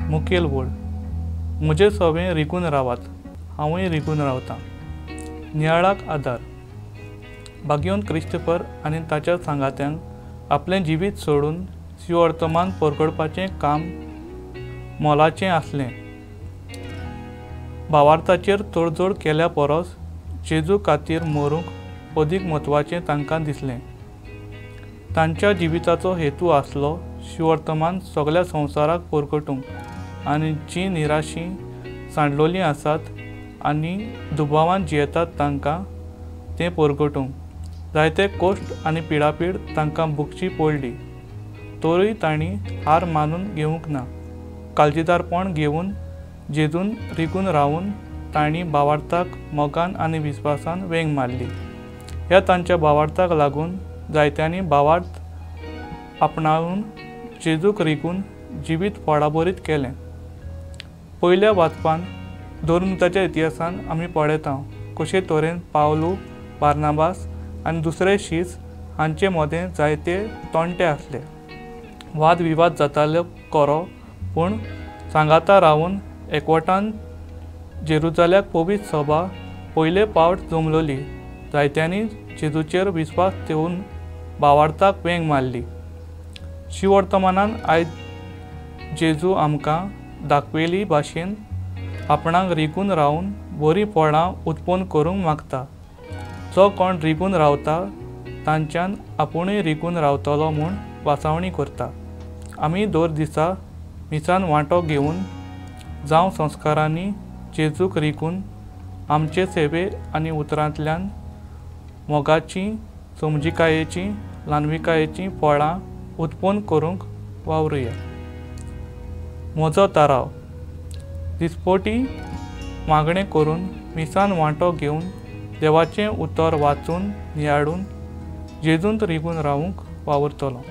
मुखेल वड म्हजे सवें रिकून रावात, हांवूय रिकून रावतां। नियाळाक आदार भाग्योन क्रिस्तोफर आनी ताच्या सांगात्यांक आपलें जिवीत सोडून शिवर्तमान परगडपाचें काम मोलाचें आसलें। भावार्थाचेर तडजोड केल्या परस जेजू खातीर मरूंक अदीक म्हत्वाचें तांकां दिसलें। तांच्या जिविताचो हेतू आसलो शिवर्तमान सगळ्या संवसाराक परगटूंक आनी जीं निराशीं सांडलोलीं आसात आनी दुबावान जियेतात तांकां तें परगटूंक। जायते कोश्ट आनी पिडापीड तांकां भोगची पडली, तोरूय तांणी हार मानून घेवंक ना। काळजीदारपण घेवन जेजून रिकून रावून तांणी भावार्थाक मोगान आनी विस्वासान वेंग मारली। ह्या तांच्या भावार्थाक लागून जायत्यांनी भावार्थ आपणावन जेजूक रिकून जिवीत फोडाभरीत केलें। पयल्या वाचपान धर्मयुद्धाच्या इतिहासान आमी पळयता कशे तरेन पावलू, बार्नाबास आनी दुसरे शीस हांचे मदें जायते तोंटे आसले। वाद विवाद जाताले खरो, पूण सांगाता रावून एकवटान जेरुजाल्याक पवित्र सभा पयले फावट जमलोली। जायत्यांनी जेजूचेर विस्वास ठेवून भावार्थाक वेंग मारली। शिवर्तमानान आयज जेजू आमकां दाखयली भाशेन आपणाक रिकून रावन बरीं फळां उत्पन्न करूंक मागता। जो कोण रिकून रावता तांच्यान आपुणूय रिकून रावतलो म्हूण वासावणी करता। आमी दर दिसा मिसान वांटो घेवन जावं संस्कारांनी जेजूक रिकून आमचे सेवे आनी उतरांतल्यान मोगाचीं, समजिकायेचीं, ल्हानविकायेचीं फळां उत्पन्न करूंक वावरुया। म्हजो थाराव दिसपटी मागणें करून मिसान वांटो घेवन देवाचें उतर वाचून नियाळून जेजूंत रिकून रावूंक वावुरतलो।